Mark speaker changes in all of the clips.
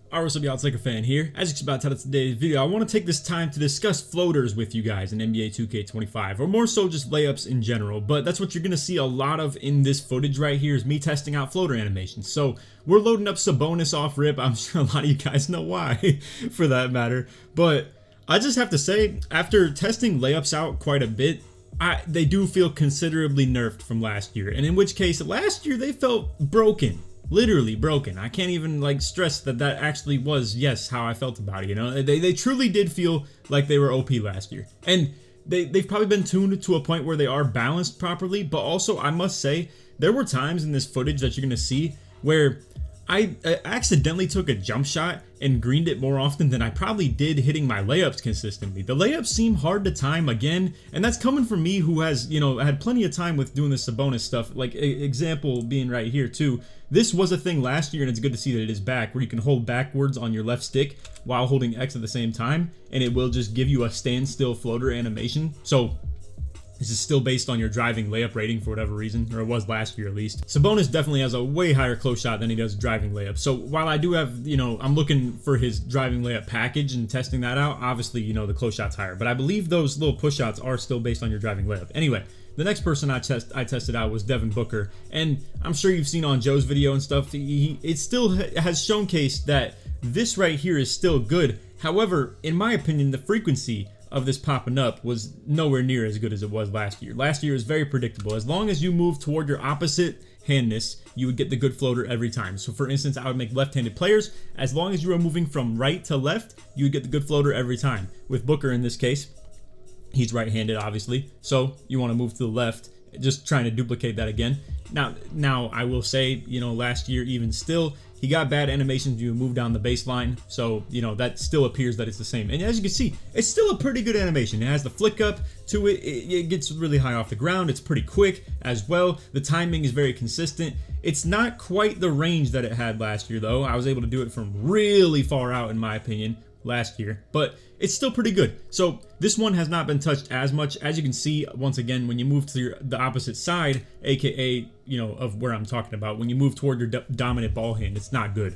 Speaker 1: Alright, what's up y'all, it's LakerFan here. As you can see by the title of today's video, I want to take this time to discuss floaters with you guys in NBA 2K25, or more so just layups in general, but that's what you're going to see a lot of in this footage right here is me testing out floater animations. So we're loading up Sabonis off rip. I'm sure a lot of you guys know why, for that matter, but I just have to say, after testing layups out quite a bit, they do feel considerably nerfed from last year, and in which case, last year they felt broken. Literally broken. I can't even stress that actually was, yes, how I felt about it, you know. They truly did feel like they were OP last year. And they've probably been tuned to a point where they are balanced properly, but also I must say there were times in this footage that you're going to see where I accidentally took a jump shot and greened it more often than I probably did hitting my layups consistently. The layups seem hard to time again, and that's coming from me who has, had plenty of time with doing the Sabonis stuff. Like, example being right here too. This was a thing last year, and it's good to see that it is back, where you can hold backwards on your left stick while holding X at the same time, and it will just give you a standstill floater animation. So this is still based on your driving layup rating for whatever reason, or it was last year at least. Sabonis definitely has a way higher close shot than he does driving layup. So while I do have, I'm looking for his driving layup package and testing that out, obviously, the close shot's higher. But I believe those little push shots are still based on your driving layup. Anyway, the next person I tested out was Devon Booker. And I'm sure you've seen on Joe's video and stuff, it still has showcased that this right here is still good. However, in my opinion, the frequency of this popping up was nowhere near as good as it was last year. Last year was very predictable. As long as you move toward your opposite handness, you would get the good floater every time. So for instance, I would make left-handed players. As long as you are moving from right to left, you would get the good floater every time. With Booker in this case, he's right-handed obviously, so you want to move to the left, just trying to duplicate that again. Now I will say, last year even still, he got bad animations when you move down the baseline, so that still appears that it's the same. And as you can see, it's still a pretty good animation. It has the flick up to it, it gets really high off the ground, it's pretty quick as well. The timing is very consistent. It's not quite the range that it had last year though. I was able to do it from really far out in my opinion last year, but it's still pretty good. So this one has not been touched as much. As you can see, once again, when you move to the opposite side, aka of where I'm talking about, when you move toward your dominant ball hand, it's not good.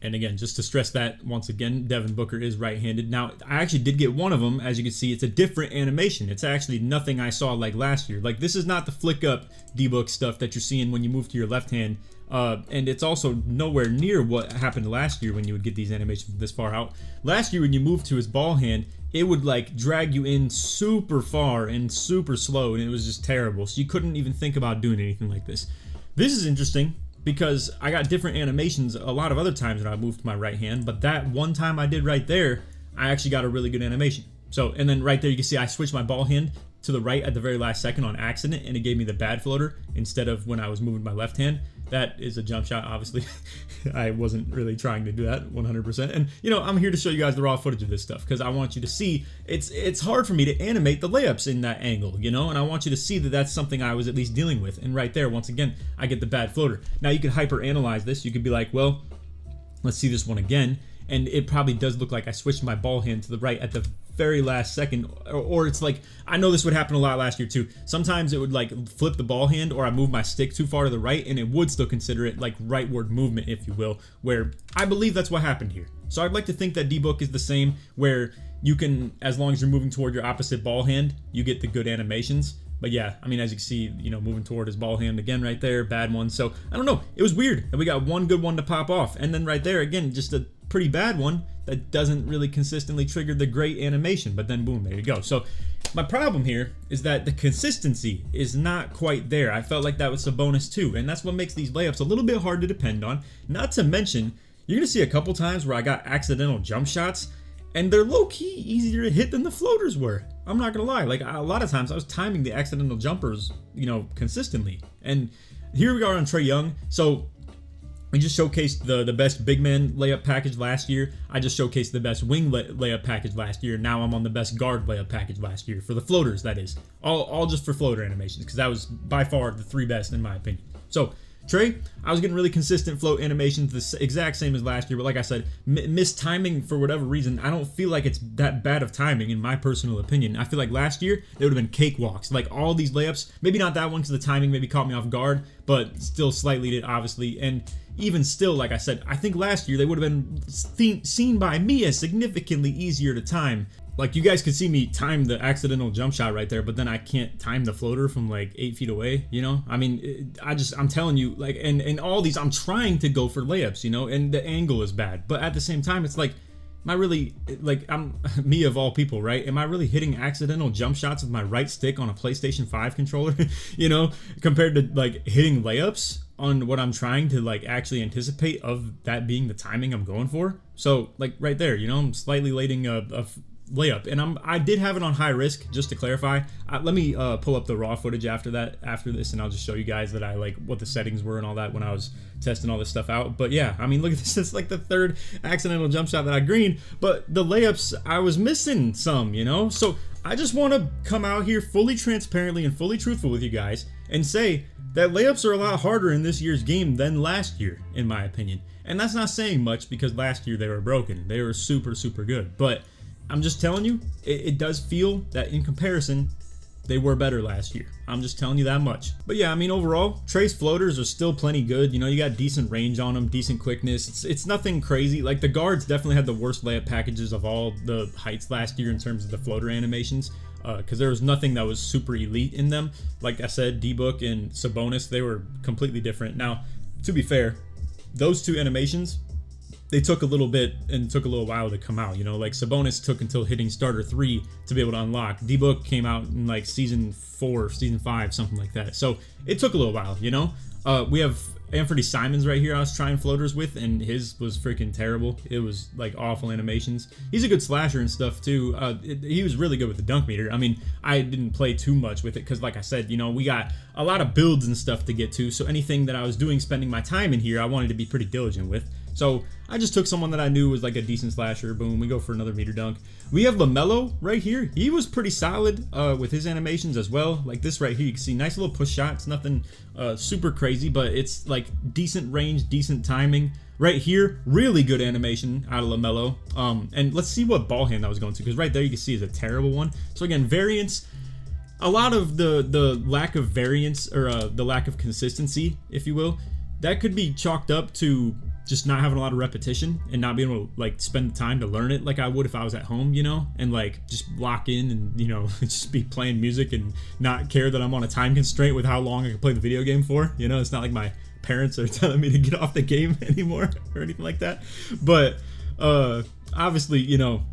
Speaker 1: And again, just to stress that once again, Devon Booker is right-handed. Now, I actually did get one of them. As you can see, it's a different animation. It's actually nothing I saw like last year. Like, this is not the flick up D-Book stuff that you're seeing when you move to your left hand. And it's also nowhere near what happened last year when you would get these animations this far out. Last year, when you moved to his ball hand, it would drag you in super far and super slow, and it was just terrible. So you couldn't even think about doing anything like this. This is interesting because I got different animations a lot of other times when I moved to my right hand, but that one time I did right there, I actually got a really good animation. So, and then right there you can see I switched my ball hand to the right at the very last second on accident, and it gave me the bad floater instead of when I was moving my left hand. That is a jump shot, obviously. I wasn't really trying to do that 100%. And, I'm here to show you guys the raw footage of this stuff because I want you to see it's hard for me to animate the layups in that angle, and I want you to see that that's something I was at least dealing with. And right there, once again, I get the bad floater. Now, you could hyper analyze this. You could be like, well, let's see this one again. And it probably does look like I switched my ball hand to the right at the very last second, or it's like, I know this would happen a lot last year too. Sometimes it would flip the ball hand, or I move my stick too far to the right, and it would still consider it rightward movement, if you will, where I believe that's what happened here. So I'd like to think that D-Book is the same, where you can, as long as you're moving toward your opposite ball hand, you get the good animations. But yeah, I mean, as you can see, moving toward his ball hand again right there, bad one. So I don't know, it was weird that we got one good one to pop off, and then right there again, just a pretty bad one that doesn't really consistently trigger the great animation, but then boom, there you go. So my problem here is that the consistency is not quite there. I felt like that with Sabonis too, and that's what makes these layups a little bit hard to depend on. Not to mention, you're gonna see a couple times where I got accidental jump shots, and they're low-key easier to hit than the floaters were. I'm not gonna lie, a lot of times I was timing the accidental jumpers, consistently. And here we are on Trey Young. So we just showcased the best big man layup package last year. I just showcased the best wing layup package last year. Now I'm on the best guard layup package last year, for the floaters, that is. All just for floater animations, because that was by far the three best in my opinion. So Trey, I was getting really consistent float animations, the exact same as last year, but like I said, missed timing for whatever reason. I don't feel like it's that bad of timing in my personal opinion. I feel like last year, they would have been cakewalks. Like all these layups, maybe not that one because the timing maybe caught me off guard, but still slightly did, obviously. And even still, like I said, I think last year they would have been seen by me as significantly easier to time. Like, you guys could see me time the accidental jump shot right there, but then I can't time the floater from like 8 feet away, you know? I mean, I'm telling you, like, and all these, I'm trying to go for layups, you know, and the angle is bad. But at the same time, it's like, am I really, like, I'm me of all people, right? Am I really hitting accidental jump shots with my right stick on a PlayStation 5 controller, you know, compared to like hitting layups on what I'm trying to like actually anticipate of that being the timing I'm going for? So like right there, you know, I'm slightly letting a layup, and I did have it on high risk, just to clarify. Let me pull up the raw footage after this, and I'll just show you guys that I like what the settings were and all that when I was testing all this stuff out. But yeah, I mean, look at this. It's like the third accidental jump shot that I greened, but the layups, I was missing some, you know? So I just want to come out here fully transparently and fully truthful with you guys and say that layups are a lot harder in this year's game than last year, in my opinion. And that's not saying much, because last year they were broken. They were super, super good. But I'm just telling you, it does feel that in comparison, they were better last year. I'm just telling you that much. But yeah, I mean, overall, Trey's floaters are still plenty good. You know, you got decent range on them, decent quickness. It's nothing crazy. Like, the guards definitely had the worst layup packages of all the heights last year in terms of the floater animations, because there was nothing that was super elite in them. Like I said, D-Book and Sabonis, they were completely different. Now, to be fair, those two animations, they took a little bit and took a little while to come out, you know, like Sabonis took until hitting starter 3 to be able to unlock. D-Book came out in like season 4, season 5, something like that. So it took a little while, you know. We have Anthony Simons right here I was trying floaters with, and his was freaking terrible. It was like awful animations. He's a good slasher and stuff too. He was really good with the dunk meter. I mean, I didn't play too much with it because, like I said, you know, we got a lot of builds and stuff to get to. So anything that I was doing, spending my time in here, I wanted to be pretty diligent with. So I just took someone that I knew was like a decent slasher. Boom, we go for another meter dunk. We have LaMelo right here. He was pretty solid with his animations as well. Like this right here, you can see nice little push shots. Nothing super crazy, but it's like decent range, decent timing. Right here, really good animation out of LaMelo. And let's see what ball hand that was going to, because right there you can see is a terrible one. So again, variance. A lot of the lack of variance, or the lack of consistency, if you will, that could be chalked up to just not having a lot of repetition and not being able to like spend the time to learn it like I would if I was at home, you know, and like just lock in and, you know, just be playing music and not care that I'm on a time constraint with how long I can play the video game for. You know, it's not like my parents are telling me to get off the game anymore or anything like that. But obviously, you know,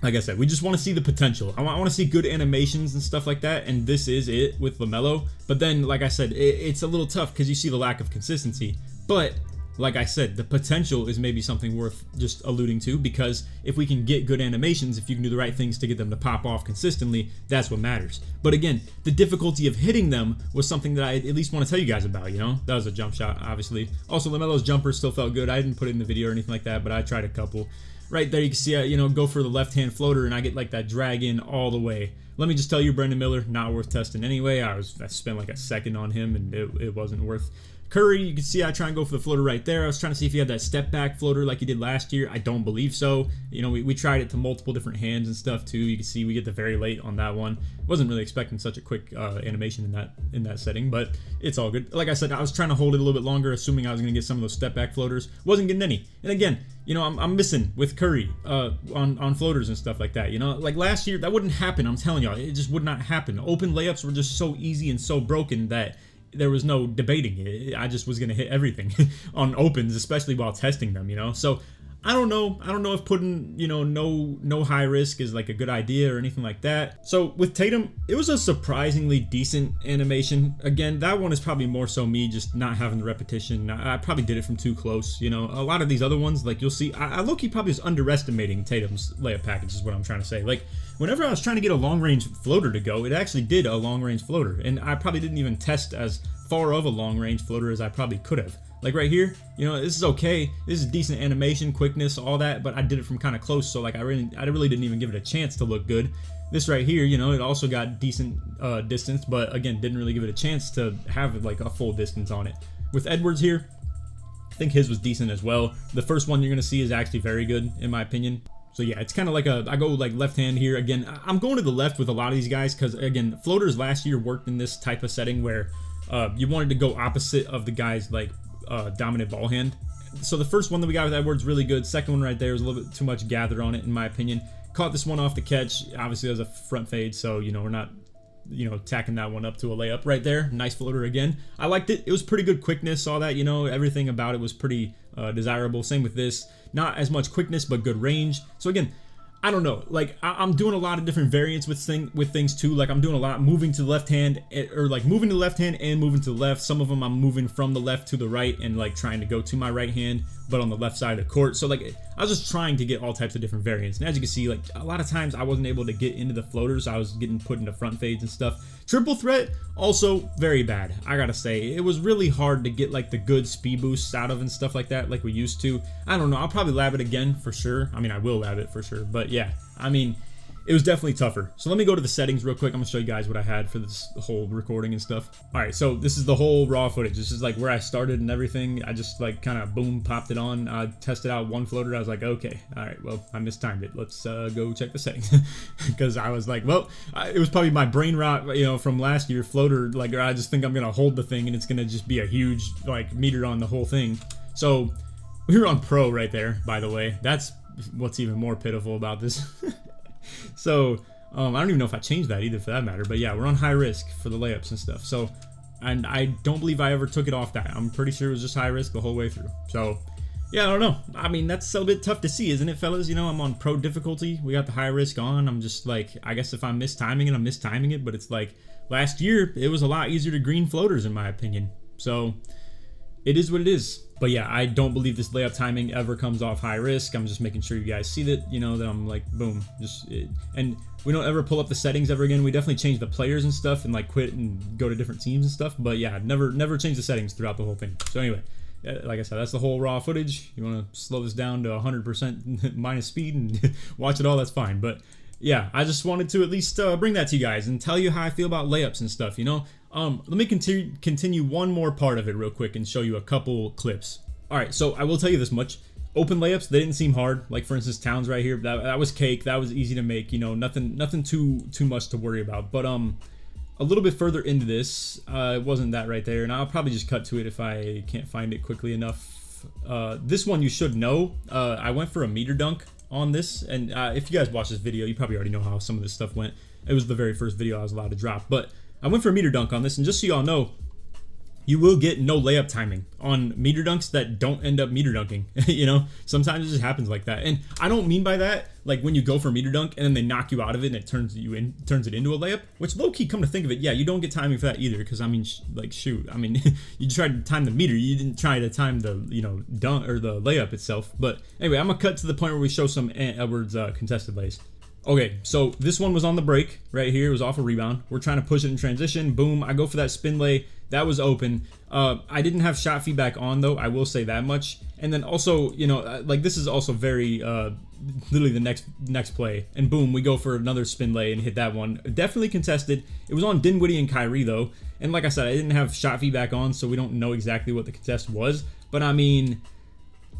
Speaker 1: like I said, we just want to see the potential. I want to see good animations and stuff like that, and this is it with LaMelo. But then, like I said, it's a little tough because you see the lack of consistency. But like I said, the potential is maybe something worth just alluding to, because if we can get good animations, if you can do the right things to get them to pop off consistently, that's what matters. But again, the difficulty of hitting them was something that I at least want to tell you guys about, you know? That was a jump shot, obviously. Also, LaMelo's jumper still felt good. I didn't put it in the video or anything like that, but I tried a couple. Right there, you can see I, you know, go for the left-hand floater, and I get like that drag in all the way. Let me just tell you, Brandon Miller, not worth testing anyway. I spent like a second on him, and it wasn't worth. Curry, you can see I try and go for the floater right there. I was trying to see if he had that step back floater like he did last year. I don't believe so. You know, we tried it to multiple different hands and stuff too. You can see we get the very late on that one. Wasn't really expecting such a quick animation in that setting, but it's all good. Like I said, I was trying to hold it a little bit longer, assuming I was going to get some of those step back floaters. Wasn't getting any. And again, you know, I'm missing with Curry on floaters and stuff like that. You know, like last year, that wouldn't happen. I'm telling y'all, it just would not happen. Open layups were just so easy and so broken that there was no debating it. I just was going to hit everything on opens, especially while testing them, you know? So I don't know if putting, you know, no high risk is like a good idea or anything like that. So with Tatum, it was a surprisingly decent animation. Again, that one is probably more so me just not having the repetition. I probably did it from too close, you know? A lot of these other ones, like you'll see, I low-key probably was underestimating Tatum's layup package is what I'm trying to say. Like, whenever I was trying to get a long-range floater to go, it actually did a long-range floater, and I probably didn't even test as far of a long-range floater as I probably could have. Like right here, you know, this is okay. This is decent animation, quickness, all that, but I did it from kind of close, so like I really didn't even give it a chance to look good. This right here, you know, it also got decent distance, but again, didn't really give it a chance to have like a full distance on it. With Edwards here, I think his was decent as well. The first one you're gonna see is actually very good, in my opinion. So yeah, it's kind of like I go like left hand here. Again, I'm going to the left with a lot of these guys because, again, floaters last year worked in this type of setting where you wanted to go opposite of the guy's like dominant ball hand. So the first one that we got with Edwards, really good. Second one right there was a little bit too much gather on it, in my opinion. Caught this one off the catch. Obviously, that was a front fade, so, you know, we're not, you know, tacking that one up to a layup right there. Nice floater again. I liked it. It was pretty good quickness. Saw that, you know, everything about it was pretty desirable. Same with this. Not as much quickness, but good range. So again, I don't know, like I'm doing a lot of different variants with things too. Like I'm doing a lot moving to the left hand, or like moving to the left hand and moving to the left. Some of them I'm moving from the left to the right and like trying to go to my right hand, but on the left side of the court. So like I was just trying to get all types of different variants. And as you can see, like a lot of times I wasn't able to get into the floaters. I was getting put into front fades and stuff. Triple threat, also very bad. I gotta say, it was really hard to get like the good speed boosts out of and stuff like that, like we used to. I don't know, I'll probably lab it again for sure. I mean, I will lab it for sure, but yeah, I mean, it was definitely tougher. So let me go to the settings real quick. I'm gonna show you guys what I had for this whole recording and stuff. All right, so this is the whole raw footage. This is like where I started and everything. I just like kind of boom, popped it on. I tested out one floater. I was like, okay, all right, well, I mistimed it. Let's go check the settings. Because I was like, well, it was probably my brain rot, you know, from last year floater. Like, I just think I'm gonna hold the thing and it's gonna just be a huge like meter on the whole thing. So we were on pro right there, by the way. That's what's even more pitiful about this. So I don't even know if I changed that either for that matter, but yeah, we're on high risk for the layups and stuff. So, and I don't believe I ever took it off that. I'm pretty sure it was just high risk the whole way through. So yeah, I don't know. I mean, that's a bit tough to see, isn't it, fellas? You know, I'm on pro difficulty. We got the high risk on. I'm just like, I guess if I'm mistiming it, I'm mistiming it, but it's like last year, it was a lot easier to green floaters in my opinion. So it is what it is. But yeah, I don't believe this layup timing ever comes off high risk. I'm just making sure you guys see that, you know, that I'm like, boom, and we don't ever pull up the settings ever again. We definitely change the players and stuff and like quit and go to different teams and stuff. But yeah, never change the settings throughout the whole thing. So anyway, like I said, that's the whole raw footage. You want to slow this down to 100% minus speed and watch it all, that's fine. But yeah, I just wanted to at least bring that to you guys and tell you how I feel about layups and stuff, you know. Let me continue one more part of it real quick and show you a couple clips. All right, so I will tell you this much. Open layups, they didn't seem hard. Like for instance, Towns right here, that was cake. That was easy to make, you know, nothing too much to worry about. But a little bit further into this, it wasn't that right there, and I'll probably just cut to it if I can't find it quickly enough. This one you should know. I went for a meter dunk on this, and if you guys watch this video, you probably already know how some of this stuff went. It was the very first video I was allowed to drop, but I went for a meter dunk on this, and just so y'all know, you will get no layup timing on meter dunks that don't end up meter dunking. You know, sometimes it just happens like that. And I don't mean by that like when you go for a meter dunk and then they knock you out of it and it turns it into a layup, which low key, come to think of it, yeah, you don't get timing for that either, because I mean, like shoot, I mean, you tried to time the meter, you didn't try to time the, you know, dunk or the layup itself. But anyway, I'm gonna cut to the point where we show some Edwards contested lays. Okay, so this one was on the break right here. It was off a rebound. We're trying to push it in transition. Boom, I go for that spin lay. That was open. I didn't have shot feedback on though, I will say that much. And then also, you know, like this is also very literally the next play, and boom, we go for another spin lay and hit that one. Definitely contested. It was on Dinwiddie and Kyrie though, and like I said, I didn't have shot feedback on, so we don't know exactly what the contest was, but I mean,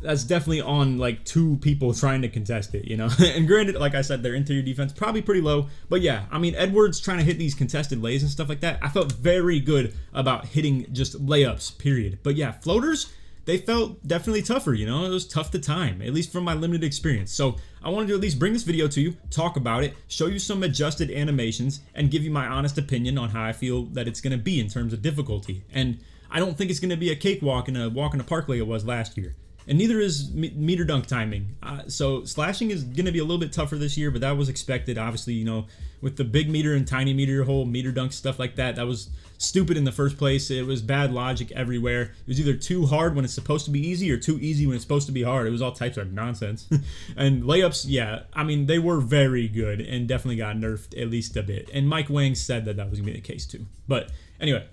Speaker 1: that's definitely on like two people trying to contest it, you know. And granted, like I said, their interior defense probably pretty low, but yeah, I mean, Edwards trying to hit these contested lays and stuff like that, I felt very good about hitting just layups, period. But yeah, floaters, they felt definitely tougher, you know. It was tough to time, at least from my limited experience. So I wanted to at least bring this video to you, talk about it, show you some adjusted animations, and give you my honest opinion on how I feel that it's going to be in terms of difficulty. And I don't think it's going to be a cakewalk and a walk in the park like it was last year. And neither is meter dunk timing. So slashing is going to be a little bit tougher this year, but that was expected. Obviously, you know, with the big meter and tiny meter, whole meter dunk stuff like that, that was stupid in the first place. It was bad logic everywhere. It was either too hard when it's supposed to be easy or too easy when it's supposed to be hard. It was all types of nonsense. And layups, yeah, I mean, they were very good and definitely got nerfed at least a bit. And Mike Wang said that that was going to be the case too. But anyway,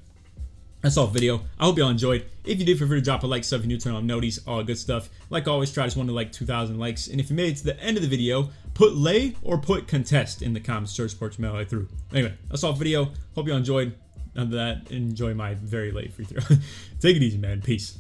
Speaker 1: that's all the video. I hope y'all enjoyed. If you did, feel free to drop a like, sub if you're new, turn on noties, all good stuff. Like always, try just want to like 2,000 likes. And if you made it to the end of the video, put lay or put contest in the comments. Search sports mail right through. Anyway, that's all the video. Hope y'all enjoyed. Other than that, enjoy my very late free throw. Take it easy, man. Peace.